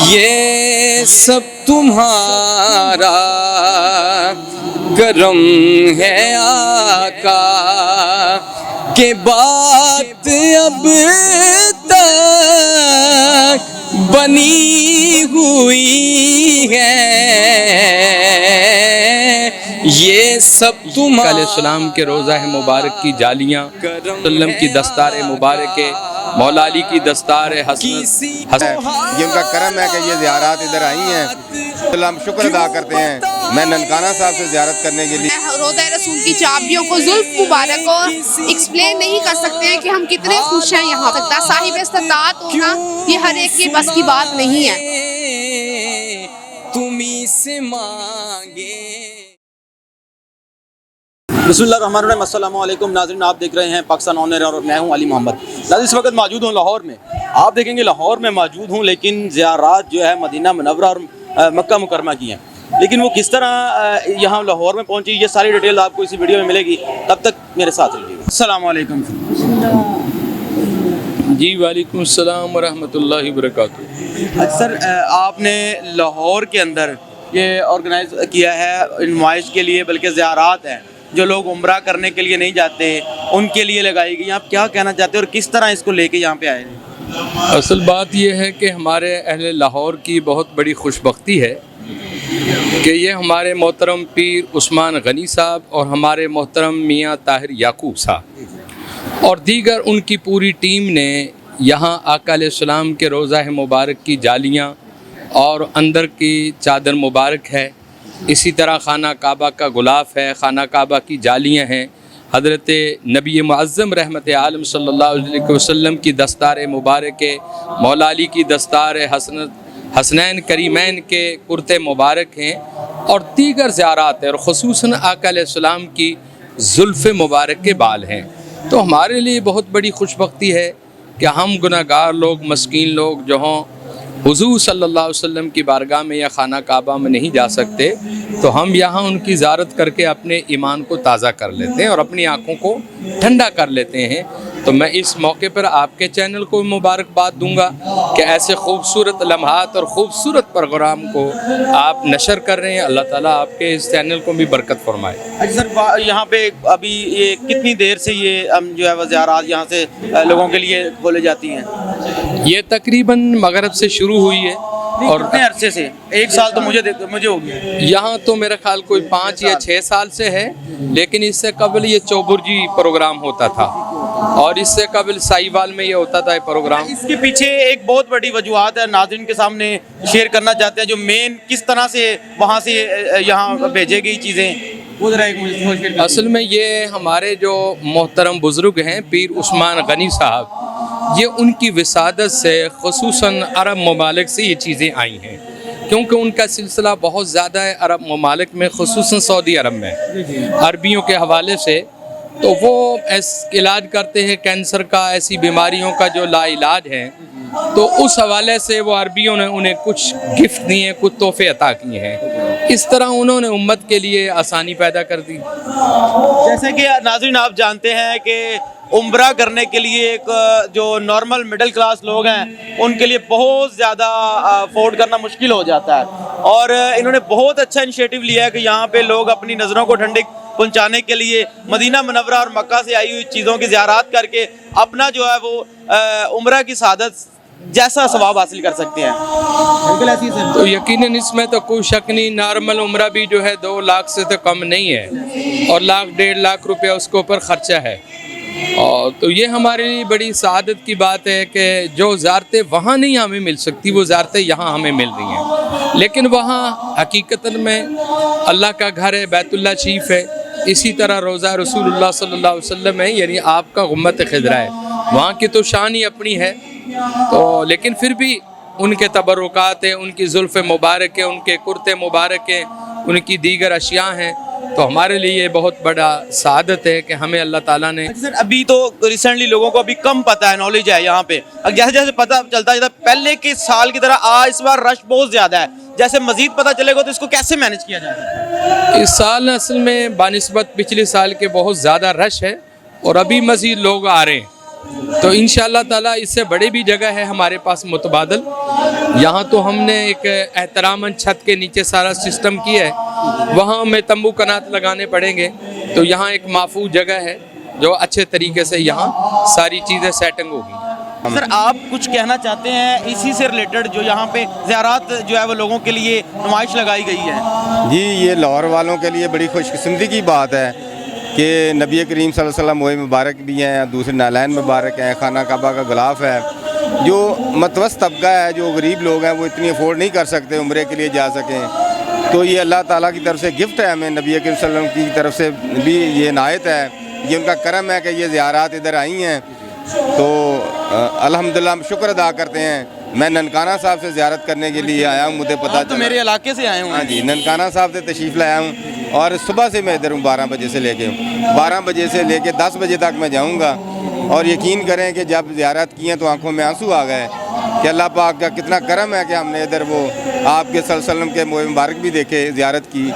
یہ سب تمہارا کرم ہے آقا کہ بات اب تک بنی ہوئی ہے، یہ سب تمہارا علیہ السلام کے روضہ مبارک کی جالیاں، وسلم کی دستار مبارک، مولا علی کی دستار حسن، یہ ان کا کرم ہے کہ یہ زیارات ادھر آئی ہیں، ہم شکر ادا کرتے ہیں۔ میں ننکانہ صاحب سے زیارت کرنے کے لیے روضہ رسول کی چابیوں کو زلف مبارک کو ایکسپلین نہیں کر سکتے ہیں کہ ہم کتنے خوش ہیں یہاں تک۔ صاحب استطاعت ہونا یہ ہر ایک کے بس کی بات نہیں ہے۔ تمہیں سے مانگے۔ بسم اللہ الرحمن الرحیم، السلام علیکم ناظرین، آپ دیکھ رہے ہیں پاکستان آن ایئر اور میں ہوں علی محمد۔ ناظرین اس وقت موجود ہوں لاہور میں، آپ دیکھیں گے لاہور میں موجود ہوں لیکن زیارات جو ہے مدینہ منورہ اور مکہ مکرمہ کی ہیں، لیکن وہ کس طرح یہاں لاہور میں پہنچی یہ ساری ڈیٹیل آپ کو اسی ویڈیو میں ملے گی، تب تک میرے ساتھ رہیے گا۔ السلام علیکم جی وعلیکم السلام ورحمۃ اللہ وبرکاتہ۔ سر، آپ نے لاہور کے اندر یہ آرگنائز کیا ہے نمائش کے لیے، بلکہ زیارات ہیں جو لوگ عمرہ کرنے کے لیے نہیں جاتے ان کے لیے لگائی گئی، آپ کیا کہنا چاہتے ہیں اور کس طرح اس کو لے کے یہاں پہ آئے ہیں؟ اصل بات یہ ہے کہ ہمارے اہل لاہور کی بہت بڑی خوش بختی ہے کہ یہ ہمارے محترم پیر عثمان غنی صاحب اور ہمارے محترم میاں طاہر یعقوب صاحب اور دیگر ان کی پوری ٹیم نے یہاں آقا علیہ السلام کے روضہ مبارک کی جالیاں اور اندر کی چادر مبارک ہے، اسی طرح خانہ کعبہ کا غلاف ہے، خانہ کعبہ کی جالیاں ہیں، حضرت نبی معظم رحمت عالم صلی اللہ علیہ وسلم کی دستار مبارک، مولا علی کی دستار حسنین کریمین کے کرتے مبارک ہیں اور دیگر زیارات ہیں، اور خصوصاً آقا علیہ السلام کی زلف مبارک کے بال ہیں۔ تو ہمارے لیے بہت بڑی خوش بختی ہے کہ ہم گناہ گار لوگ، مسکین لوگ جو ہوں حضور صلی اللہ علیہ وسلم کی بارگاہ میں یا خانہ کعبہ میں نہیں جا سکتے، تو ہم یہاں ان کی زیارت کر کے اپنے ایمان کو تازہ کر لیتے ہیں اور اپنی آنکھوں کو ٹھنڈا کر لیتے ہیں۔ تو میں اس موقع پر آپ کے چینل کو مبارکباد دوں گا کہ ایسے خوبصورت لمحات اور خوبصورت پروگرام کو آپ نشر کر رہے ہیں۔ اللہ تعالیٰ آپ کے اس چینل کو بھی برکت فرمائے۔ اچھا سر، یہاں پہ ابھی یہ کتنی دیر سے یہ جو ہے وہ زیارات یہاں سے لوگوں کے لیے کھولے جاتی ہیں؟ یہ تقریباً مغرب سے شروع ہوئی ہے اور کتنے عرصے سے؟ ایک سال تو مجھے ہو گیا یہاں تو میرا خیال کوئی 5 یا 6 سال سے ہے، لیکن اس سے قبل یہ چوبرجی پروگرام ہوتا تھا اور اس سے قبل سائیوال میں یہ ہوتا تھا پروگرام۔ اس کے پیچھے ایک بہت بڑی وجوہات ہے، ناظرین کے سامنے شیئر کرنا چاہتے ہیں، جو مین کس طرح سے وہاں سے یہاں بھیجے گئی چیزیں وہ ذرا ایک مجھے۔ اصل میں یہ ہمارے جو محترم بزرگ ہیں پیر عثمان غنی صاحب، یہ ان کی وسادت سے خصوصاً عرب ممالک سے یہ چیزیں آئی ہیں، کیونکہ ان کا سلسلہ بہت زیادہ ہے عرب ممالک میں، خصوصاً سعودی عرب میں عربیوں کے حوالے سے۔ تو وہ علاج کرتے ہیں کینسر کا، ایسی بیماریوں کا جو لا علاج ہے، تو اس حوالے سے وہ عربیوں نے انہیں کچھ گفٹ دیے، کچھ تحفے عطا کیے ہیں، اس طرح انہوں نے امت کے لیے آسانی پیدا کر دی۔ جیسے کہ ناظرین آپ جانتے ہیں کہ عمرہ کرنے کے لیے ایک جو نارمل مڈل کلاس لوگ ہیں ان کے لیے بہت زیادہ افورڈ کرنا مشکل ہو جاتا ہے، اور انہوں نے بہت اچھا انیشیٹو لیا ہے کہ یہاں پہ لوگ اپنی نظروں کو ٹھنڈک پہنچانے کے لیے مدینہ منورہ اور مکہ سے آئی ہوئی چیزوں کی زیارات کر کے اپنا جو ہے وہ عمرہ کی سعادت جیسا ثواب حاصل کر سکتے ہیں۔ بالکل ایسی ہے۔ تو یقیناً اس میں تو کوئی شک نہیں، نارمل عمرہ بھی جو ہے 2 لاکھ سے تو کم نہیں ہے اور 1.5 لاکھ روپیہ اس کے اوپر خرچہ ہے، اور تو یہ ہمارے لیے بڑی سعادت کی بات ہے کہ جو زیارتیں وہاں نہیں ہمیں مل سکتی وہ زیارتیں یہاں ہمیں مل رہی ہیں، لیکن وہاں حقیقتاً میں اللہ کا گھر ہے، بیت اللہ شریف ہے، اسی طرح روضہ رسول اللہ صلی اللہ علیہ وسلم ہے، یعنی آپ کا غمت خضرہ ہے، وہاں کی تو شان ہی اپنی ہے، تو لیکن پھر بھی ان کے تبرکات ہیں، ان کی زلف مبارک ہے، ان کے کرتے مبارک ہیں، ان کی دیگر اشیاء ہیں، تو ہمارے لیے یہ بہت بڑا سعادت ہے کہ ہمیں اللہ تعالیٰ نے۔ سر ابھی تو ریسنٹلی لوگوں کو ابھی کم پتہ ہے، نالج ہے یہاں پہ، جیسے جیسے پتہ چلتا ہے پہلے کے سال کی طرح اس بار رش بہت زیادہ ہے، جیسے مزید پتہ چلے گا تو اس کو کیسے مینج کیا جائے گا؟ اس سال اصل میں بنسبت پچھلے سال کے بہت زیادہ رش ہے اور ابھی مزید لوگ آ رہے ہیں، تو انشاءاللہ تعالیٰ اس سے بڑے بھی جگہ ہے ہمارے پاس متبادل. یہاں تو ہم نے ایک احتراماً چھت کے نیچے سارا سسٹم کیا ہے, وہاں ہمیں تمبو کنات لگانے پڑیں گے. تو یہاں ایک محفوظ جگہ ہے جو اچھے طریقے سے یہاں ساری چیزیں سیٹنگ ہوگی. سر آپ کچھ کہنا چاہتے ہیں اسی سے ریلیٹڈ جو یہاں پہ زیارات جو ہے وہ لوگوں کے لیے نمائش لگائی گئی ہے؟ جی یہ لاہور والوں کے لیے بڑی خوش قسمتی کی بات ہے کہ نبی کریم صلی اللہ علیہ وسلم وہی مبارک بھی ہیں, دوسرے نالین مبارک ہیں, خانہ کعبہ کا غلاف ہے. جو متوسط طبقہ ہے, جو غریب لوگ ہیں, وہ اتنی افورڈ نہیں کر سکتے عمرے کے لیے جا سکیں, تو یہ اللہ تعالیٰ کی طرف سے گفٹ ہے ہمیں, نبی کریم صلی اللہ علیہ وسلم کی طرف سے بھی یہ عنایت ہے, یہ ان کا کرم ہے کہ یہ زیارات ادھر آئی ہیں. تو الحمدللہ ہم شکر ادا کرتے ہیں. میں ننکانہ صاحب سے زیارت کرنے کے لیے آیا ہوں, مجھے پتا تو میرے علاقے سے آئے ہوں. ہاں جی, ننکانہ صاحب سے تشریف لایا ہوں اور صبح سے میں ادھر ہوں, 12 بجے سے لے کے 12 بجے سے لے کے 10 بجے تک میں جاؤں گا. اور یقین کریں کہ جب زیارت کی ہیں تو آنکھوں میں آنسو آ گئے کہ اللہ پاک کا کتنا کرم ہے کہ ہم نے ادھر وہ آپ کے صلی اللہ علیہ وسلم کے مبارک بھی دیکھے, زیارت کی,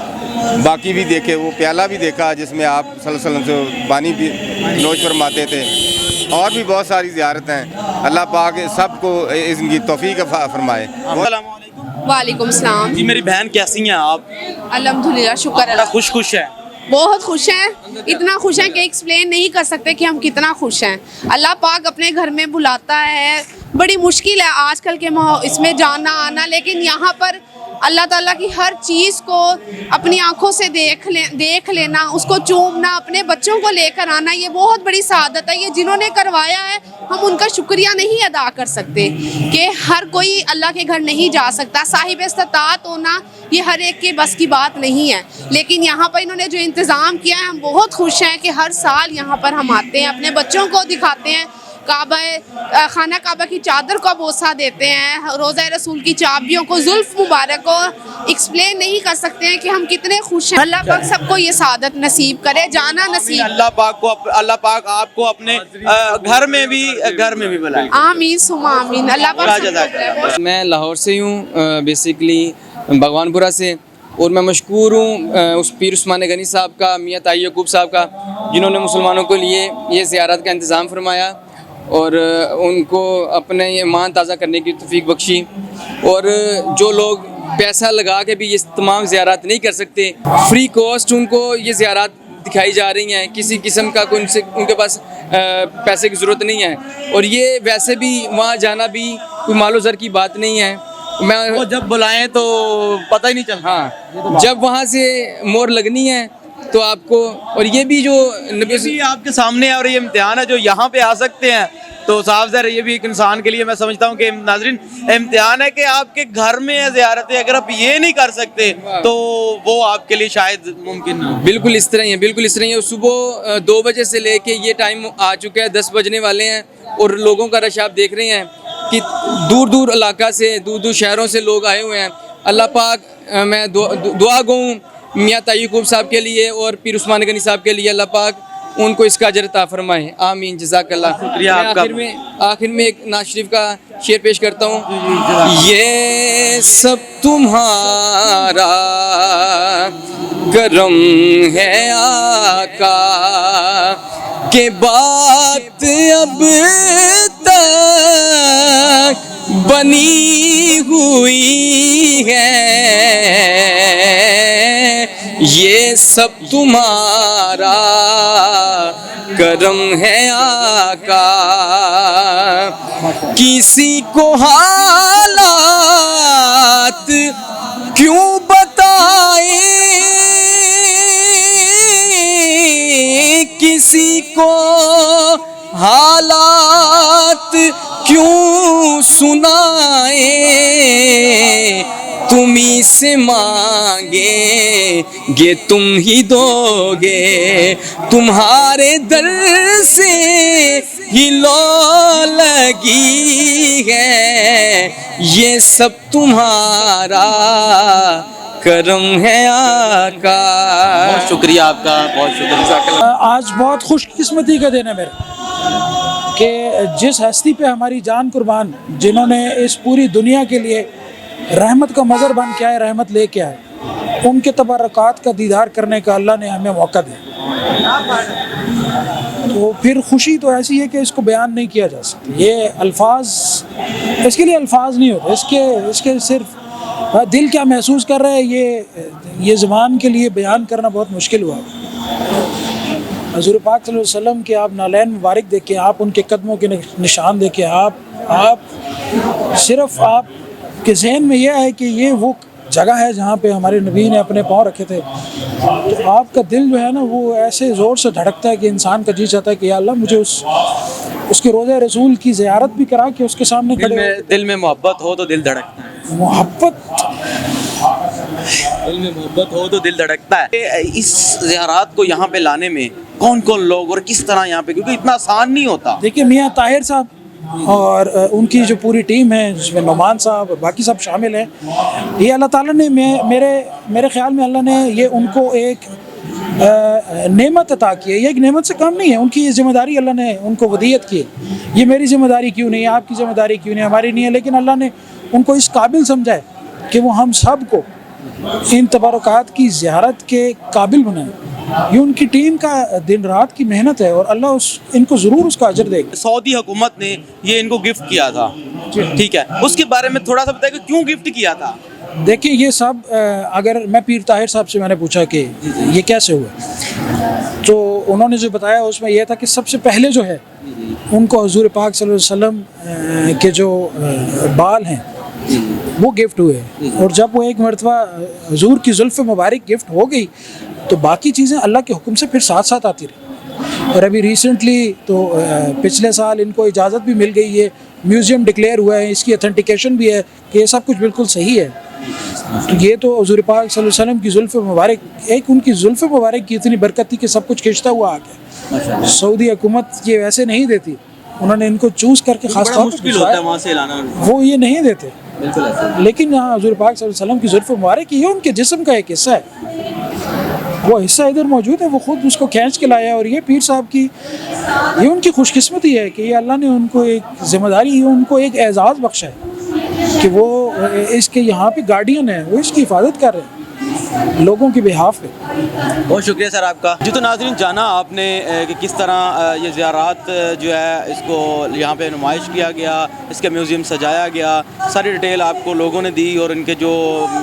باقی بھی دیکھے, وہ پیالہ بھی دیکھا جس میں آپ صلی اللہ علیہ وسلم سے پانی بھی نوش فرماتے تھے, اور بھی بہت ساری زیارت ہیں. اللہ پاک سب کو ان کی توفیق فرمائے. السلام علیکم. وعلیکم السلام. جی میری بہن کیسی ہیں آپ؟ الحمدللہ شکر اللہ. خوش ہیں؟ بہت خوش ہیں, اتنا خوش ہیں کہ ایکسپلین نہیں کر سکتے کہ ہم کتنا خوش ہیں. اللہ پاک اپنے گھر میں بلاتا ہے, بڑی مشکل ہے آج کل کے اس میں جانا آنا, لیکن یہاں پر اللہ تعالیٰ کی ہر چیز کو اپنی آنکھوں سے دیکھ لینا, اس کو چومنا, اپنے بچوں کو لے کر آنا, یہ بہت بڑی سعادت ہے. یہ جنہوں نے کروایا ہے ہم ان کا شکریہ نہیں ادا کر سکتے کہ ہر کوئی اللہ کے گھر نہیں جا سکتا. صاحب استطاعت ہونا یہ ہر ایک کے بس کی بات نہیں ہے, لیکن یہاں پر انہوں نے جو انتظام کیا ہے ہم بہت خوش ہیں کہ ہر سال یہاں پر ہم آتے ہیں, اپنے بچوں کو دکھاتے ہیں, خانہ کعبہ کی چادر کو بوسہ دیتے ہیں, روضہ رسول کی چابیوں کو, زلف مبارک کو ایکسپلین نہیں کر سکتے ہیں کہ ہم کتنے خوش ہیں. اللہ پاک سب کو یہ سعادت نصیب کرے, جانا نصیب. اللہ پاک آپ کو اپنے گھر میں بھی بلائے. آمین ثم آمین. اللہ پاک. میں لاہور سے ہوں, بیسیکلی بھگوان پورہ سے, اور میں مشکور ہوں اس پیر عثمان غنی صاحب کا, میاں طاہر یعقوب صاحب کا, جنہوں نے مسلمانوں کے لیے یہ زیارت کا انتظام فرمایا اور ان کو اپنے ایمان تازہ کرنے کی توفیق بخشی. اور جو لوگ پیسہ لگا کے بھی یہ تمام زیارات نہیں کر سکتے, فری کاسٹ ان کو یہ زیارات دکھائی جا رہی ہیں, کسی قسم کا کوئی ان کے پاس پیسے کی ضرورت نہیں ہے, اور یہ ویسے بھی وہاں جانا بھی کوئی مال و زر کی بات نہیں ہے. وہ جب بلائیں تو پتہ ہی نہیں چلتا. ہاں, جب وہاں سے مور لگنی ہے تو آپ کو, اور یہ بھی جو نبی آپ کے سامنے ہے اور یہ امتحان ہے, جو یہاں پہ آ سکتے ہیں تو صاف ظاہر یہ بھی ایک انسان کے لیے میں سمجھتا ہوں کہ ناظرین امتحان ہے کہ آپ کے گھر میں ہے زیارتیں, اگر آپ یہ نہیں کر سکتے تو وہ آپ کے لیے شاید ممکن نہ. بالکل اس طرح ہی ہے, بالکل اس طرح ہی ہے. صبح 2 بجے سے لے کے یہ ٹائم آ چکا ہے, 10 بجنے والے ہیں, اور لوگوں کا رش آپ دیکھ رہے ہیں کہ دور دور علاقہ سے, دور دور شہروں سے لوگ آئے ہوئے ہیں. اللہ پاک میں دعا گو ہوں میاں طاہر یعقوب صاحب کے لیے اور پیر عثمان غنی صاحب کے لیے, اللہ پاک ان کو اس کا اجر عطا فرمائے. آمین. جزاک اللہ. شکریہ آپ کا. آخر میں ایک نعت شریف کا شعر پیش کرتا ہوں. یہ سب تمہارا کرم ہے آقا کہ بات اب تک بنی ہوئی ہے, یہ سب تمہارا کرم ہے آقا. کسی کو حالات کیوں بتائیں, کسی کو حالات کیوں سنائیں, تمہیں سے مانگیں گے تم ہی دو گے, تمہارے در سے ہی لو لگی ہے, یہ سب تمہارا کرم ہے آقا. بہت شکریہ آپ کا, بہت شکریہ. آج بہت خوش قسمتی کا دن ہے میرا کہ جس ہستی پہ ہماری جان قربان, جنہوں نے اس پوری دنیا کے لیے رحمت کا مظہر بن کے آئے, رحمت لے کے آئے, ان کے تبرکات کا دیدار کرنے کا اللہ نے ہمیں موقع دیا. تو پھر خوشی تو ایسی ہے کہ اس کو بیان نہیں کیا جا سکتا. یہ الفاظ، اس کے لیے الفاظ نہیں ہوتے. اس کے صرف دل کیا محسوس کر رہا ہے یہ زبان کے لیے بیان کرنا بہت مشکل ہوا. حضور پاک صلی اللہ علیہ وسلم کے آپ نالین مبارک دیکھیں، آپ ان کے قدموں کے نشان دیکھیں، آپ صرف آپ کے ذہن میں یہ ہے کہ یہ وہ جگہ ہے جہاں پہ ہمارے نبی نے اپنے پاؤں رکھے تھے. تو آپ کا دل جو ہے نا وہ ایسے زور سے دھڑکتا ہے کہ انسان کا جی چاہتا ہے کہ یا اللہ مجھے اس کے روضہ رسول کی زیارت بھی کرا کہ اس کے سامنے کھڑے دل میں محبت ہو تو دل دھڑکتا ہے. دل میں محبت ہو تو دل دھڑکتا ہے. اس زیارات کو یہاں پہ لانے میں کون کون لوگ اور کس طرح یہاں پہ، کیونکہ اتنا آسان نہیں ہوتا. دیکھیے میاں طاہر صاحب اور ان کی جو پوری ٹیم ہے جس میں نعمان صاحب اور باقی سب شامل ہیں، یہ اللہ تعالیٰ نے میرے خیال میں اللہ نے یہ ان کو ایک نعمت عطا کی ہے. یہ ایک نعمت سے کم نہیں ہے، ان کی یہ ذمہ داری اللہ نے ان کو ودیت کی ہے. یہ میری ذمہ داری کیوں نہیں ہے، آپ کی ذمہ داری کیوں نہیں ہے، ہماری نہیں ہے، لیکن اللہ نے ان کو اس قابل سمجھا ہے کہ وہ ہم سب کو ان تبرکات کی زیارت کے قابل بنائیں. یہ ان کی ٹیم کا دن رات کی محنت ہے اور اللہ ان کو ضرور اس کا اجر دے گا. سعودی حکومت نے یہ ان کو گفٹ کیا تھا، ٹھیک ہے، اس کے بارے میں تھوڑا سا بتائیں کہ کیوں گفٹ کیا تھا. دیکھیں یہ سب اگر میں پیر طاہر صاحب سے میں نے پوچھا کہ یہ کیسے ہوا، تو انہوں نے جو بتایا اس میں یہ تھا کہ سب سے پہلے جو ہے ان کو حضور پاک صلی اللہ علیہ وسلم کے جو بال ہیں وہ گفٹ ہوئے، اور جب وہ ایک مرتبہ حضور کی زلف مبارک گفٹ ہو گئی تو باقی چیزیں اللہ کے حکم سے پھر ساتھ ساتھ آتی رہی. اور ابھی ریسنٹلی تو پچھلے سال ان کو اجازت بھی مل گئی ہے، میوزیم ڈکلیئر ہوا ہے، اس کی اتھینٹیکیشن بھی ہے کہ یہ سب کچھ بالکل صحیح ہے. تو یہ تو حضور پاک صلی اللہ علیہ وسلم کی زلف مبارک، ایک ان کی زلف مبارک کی اتنی برکت تھی کہ سب کچھ کھینچتا ہوا آ گیا. سعودی حکومت یہ ویسے نہیں دیتی، انہوں نے ان کو چوز کر کے خاص طور ہوتا ہے وہاں سے لانا، وہ یہ نہیں دیتے. لیکن یہاں حضور پاک صلی اللہ علیہ وسلم کی زلف مبارک یہ ان کے جسم کا ایک حصہ ہے، وہ حصہ ادھر موجود ہے، وہ خود اس کو کھینچ کے لایا. اور یہ پیر صاحب کی یہ ان کی خوش قسمتی ہے کہ یہ اللہ نے ان کو ایک ذمہ داری، ان کو ایک اعزاز بخشا ہے کہ وہ اس کے یہاں پہ گارڈین ہیں، وہ اس کی حفاظت کر رہے ہیں لوگوں کی بہاف پہ. بہت شکریہ سر آپ کا. جی تو ناظرین جانا آپ نے کہ کس طرح یہ زیارات جو ہے اس کو یہاں پہ نمائش کیا گیا، اس کا میوزیم سجایا گیا، ساری ڈیٹیل آپ کو لوگوں نے دی، اور ان کے جو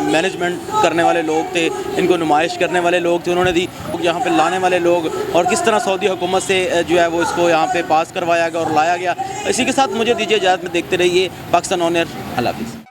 مینجمنٹ کرنے والے لوگ تھے، ان کو نمائش کرنے والے لوگ تھے، انہوں نے دی، یہاں پہ لانے والے لوگ، اور کس طرح سعودی حکومت سے جو ہے وہ اس کو یہاں پہ پاس کروایا گیا اور لایا گیا. اسی کے ساتھ مجھے دیجیے اجازت میں، دیکھتے رہیے پاکستان آن ایئر. اللہ حافظ.